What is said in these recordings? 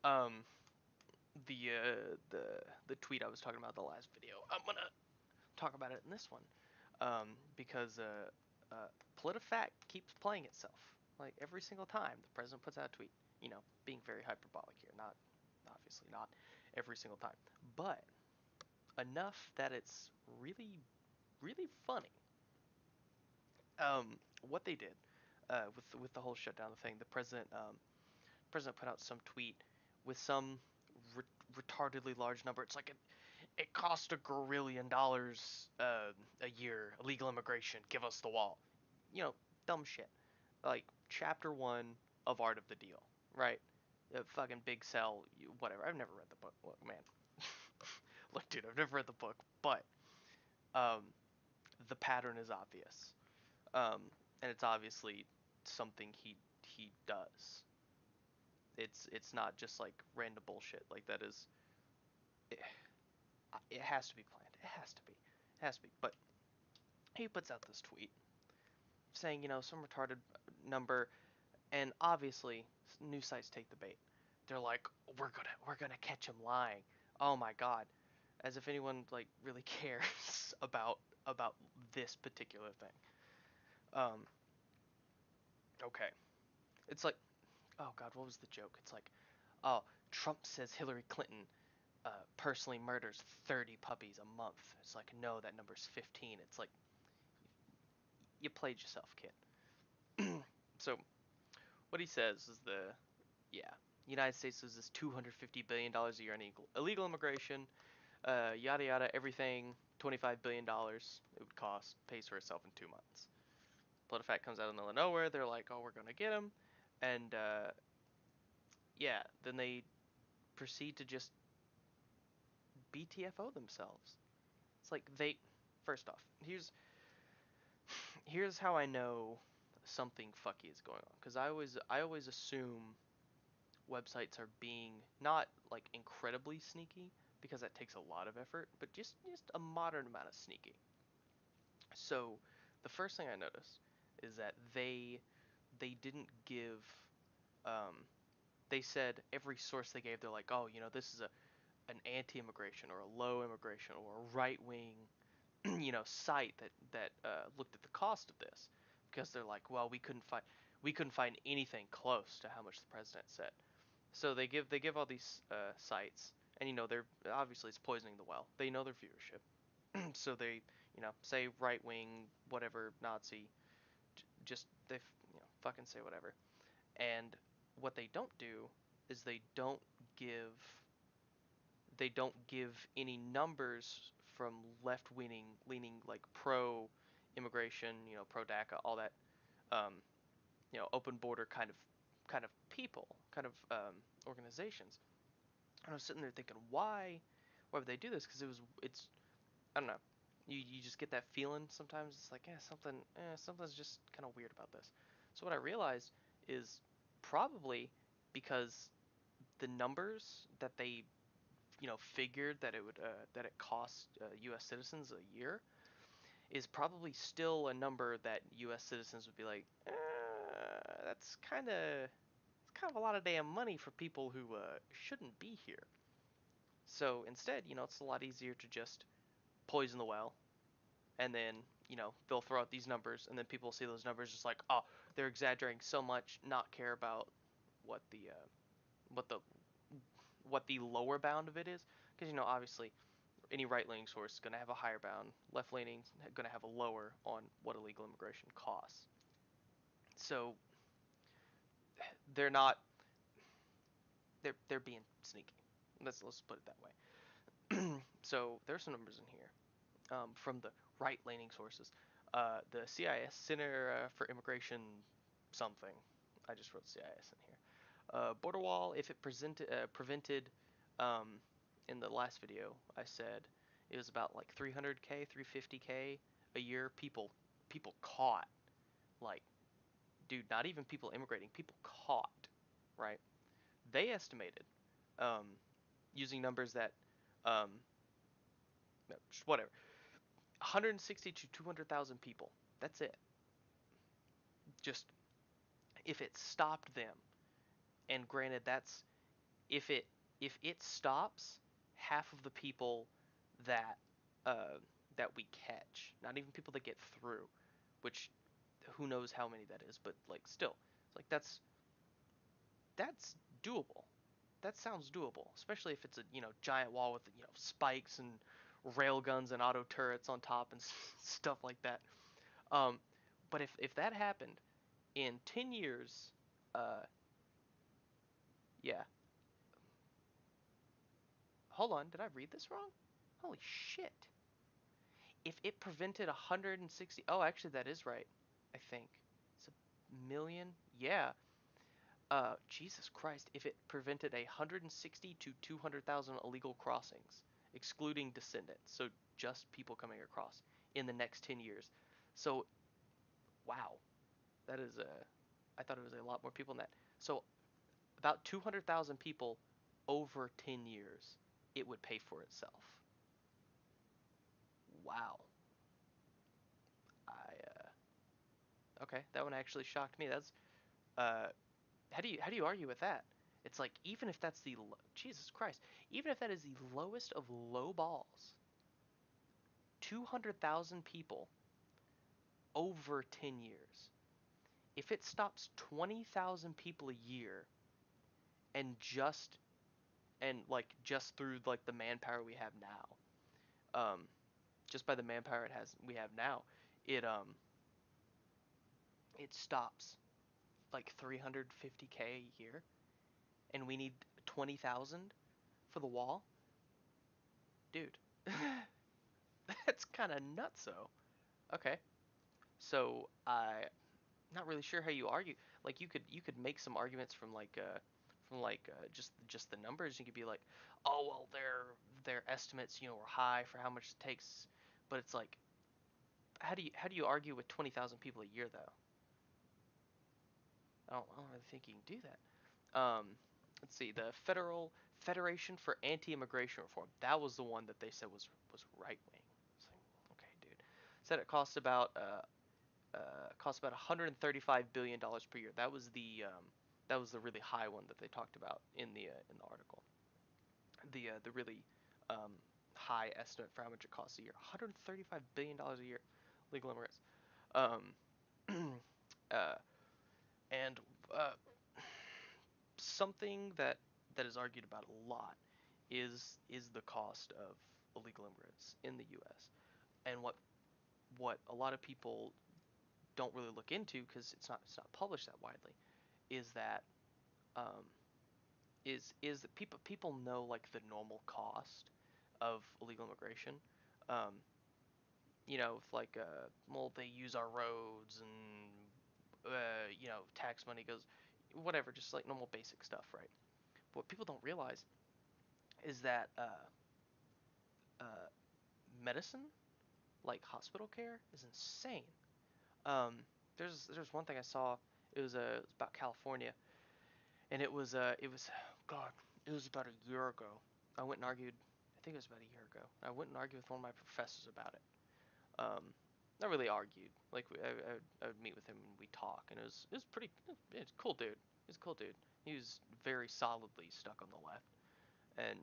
Um, the tweet I was talking about in the last video, I'm gonna talk about it in this one, because Politifact keeps playing itself. Like every single time the president puts out a tweet, being very hyperbolic here, not obviously not every single time, but enough that it's really really funny. What they did with the whole shutdown thing, the president put out some tweet with some retardedly large number. It's like it cost $1 gazillion a year. Illegal immigration. Give us the wall. You know, dumb shit. Like chapter one of Art of the Deal, right? Fucking big sell. Whatever. I've never read the book. Look, man. Look, dude, I've never read the book, but um, the pattern is obvious, and it's obviously something he does. It's not just like random bullshit. Like that is it, it has to be planned. It has to be. It has to be. But he puts out this tweet saying, some retarded number, and obviously news sites take the bait. They're like, we're gonna catch him lying. Oh my god, as if anyone like really cares about this particular thing. Um, okay, it's like, oh god, what was the joke? It's like, oh, Trump says Hillary Clinton personally murders 30 puppies a month. It's like, no, that number's 15. It's like, you played yourself, kid. So, what he says is yeah, the United States loses $250 billion a year in illegal immigration, yada yada, everything, $25 billion it would cost, pays for itself in 2 months. PolitiFact comes out in the middle of nowhere. They're like, oh, we're going to get him. And, yeah, then they proceed to just BTFO themselves. It's like first off, here's how I know something fucky is going on, because I always assume websites are being not like incredibly sneaky, because that takes a lot of effort, but just a moderate amount of sneaky. So the first thing I noticed is that they didn't give, um, they said every source they gave, they're like, oh, this is an anti-immigration or a low immigration or a right-wing site that looked at the cost of this, because they're like, well, we couldn't find anything close to how much the president said. So they give all these sites, and they're obviously it's poisoning the well. They know their viewership, so they say right wing whatever Nazi, just they fucking say whatever. And what they don't do is they don't give any numbers from leaning like pro immigration, pro DACA, all that, um, open border kind of people, kind of organizations. And I was sitting there thinking, why would they do this? Because it's I don't know. You just get that feeling sometimes. It's like, something's just kind of weird about this. So what I realized is probably because the numbers that they figured that it cost U.S. citizens a year is probably still a number that U.S. citizens would be like, that's kind of a lot of damn money for people who shouldn't be here. So instead, it's a lot easier to just poison the well, and then they'll throw out these numbers, and then people see those numbers just like, oh, they're exaggerating so much, not care about what the what the what the lower bound of it is, because obviously any right-leaning source is going to have a higher bound, left-leaning going to have a lower on what illegal immigration costs. So they're not they're being sneaky. Let's put it that way. So there's some numbers in here, from the right-leaning sources. The CIS Center for Immigration something. I just wrote CIS in here. Border wall, if it prevented, um, in the last video, I said it was about like 300K, 350K a year. People caught, like, dude, not even people immigrating, people caught, right? They estimated, um, using numbers that, um, whatever, 160 to 200,000 people. That's it. Just if it stopped them, and granted, that's if it if it stops half of the people that uh, that we catch, not even people that get through, which who knows how many that is, but like still, it's like that's doable. That sounds doable, especially if it's a giant wall with spikes and rail guns and auto turrets on top and stuff like that. Um, but if that happened in 10 years, uh, yeah. Hold on, did I read this wrong? Holy shit. If it prevented 160, oh, actually that is right. I think it's a million. Yeah. Jesus Christ. If it prevented 160 to 200,000 illegal crossings, excluding descendants, so just people coming across in the next 10 years. So, wow, that is I thought it was a lot more people than that. So, about 200,000 people over 10 years, it would pay for itself. Wow. I Okay, that one actually shocked me. That's uh how do you argue with that? It's like even if that's Jesus Christ, even if that is the lowest of low balls, 200,000 people over 10 years. If it stops 20,000 people a year and just through like the manpower we have now, just by the manpower we have now, it it stops like 350K a year, and we need 20,000 for the wall, dude. That's kind of nuts, though. Okay, so I'm not really sure how you argue. Like you could make some arguments from just the numbers. You could be like, oh well, their estimates were high for how much it takes, but it's like how do you argue with 20,000 people a year though? I don't really think you can do that. Let's see, the Federal Federation for Anti-Immigration Reform. That was the one that they said was right wing. It's like, okay, dude. Said it costs about 135 billion dollars per year. That was the really high one that they talked about in the article. The really um, high estimate for how much it costs a year. 135 billion dollars a year, legal immigrants. Um, uh, and uh, something that is argued about a lot is the cost of illegal immigrants in the U.S. And what a lot of people don't really look into because it's not published that widely is that um, is that people know like the normal cost of illegal immigration. Um, if like well they use our roads and tax money goes whatever, just like normal basic stuff, right? But what people don't realize is that uh, medicine, like hospital care, is insane. Um, there's one thing I saw. It was about California, and it was God, it was about a year ago. I went and argued. I think it was about a year ago. I went and argued with one of my professors about it. Not really argued. Like I would meet with him and we talk, and it was pretty. It's cool dude. He's a cool dude. He was very solidly stuck on the left, and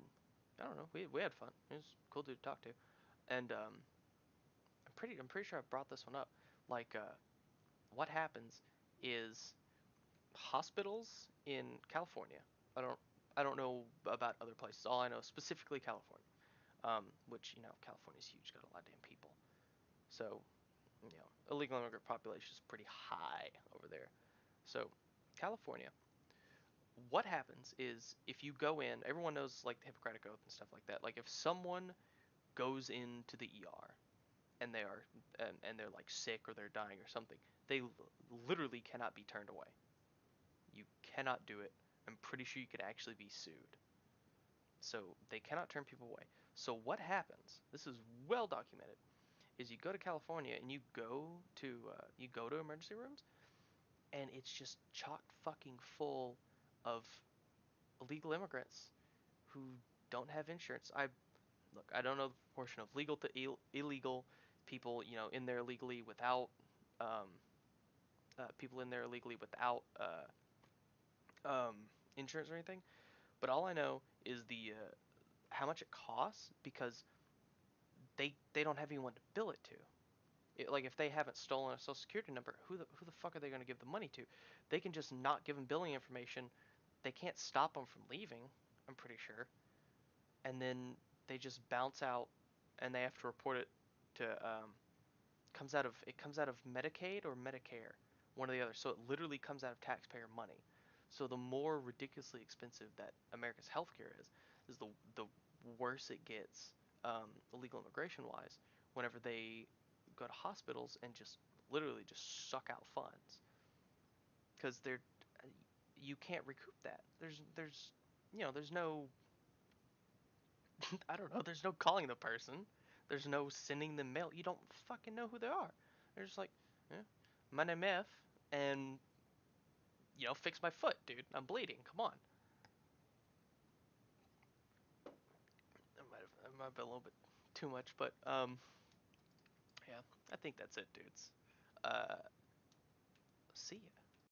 I don't know. We had fun. He was a cool dude to talk to, and I'm pretty sure I brought this one up. Like what happens is hospitals in California. I don't I don't know about other places. All I know is specifically California, which California's huge, got a lot of damn people. So illegal immigrant population is pretty high over there. So California, what happens is if you go in, everyone knows like the Hippocratic Oath and stuff like that. Like if someone goes into the ER and they're like sick or they're dying or something, they literally cannot be turned away. You cannot do it. I'm pretty sure you could actually be sued. So they cannot turn people away. So what happens? This is well documented. Is you go to California and you go to emergency rooms and it's just chock fucking full of illegal immigrants who don't have insurance. I don't know the proportion of legal to illegal people, in there illegally without um, people in there illegally without insurance or anything. But all I know is the how much it costs because they don't have anyone to bill it to. Like if they haven't stolen a social security number, who the fuck are they going to give the money to? They can just not give them billing information. They can't stop them from leaving. I'm pretty sure. And then they just bounce out, and they have to report it to comes out of Medicaid or Medicare, one or the other. So it literally comes out of taxpayer money. So the more ridiculously expensive that America's healthcare is the worse it gets, illegal immigration wise. Whenever they go to hospitals and just literally just suck out funds, because they're you can't recoup that. There's no I don't know. There's no calling the person. There's no sending them mail. You don't fucking know who they are. They're just like, eh, my name F, and fix my foot, dude. I'm bleeding. Come on. I might have been a little bit too much, but yeah. I think that's it, dudes. Uh, see ya.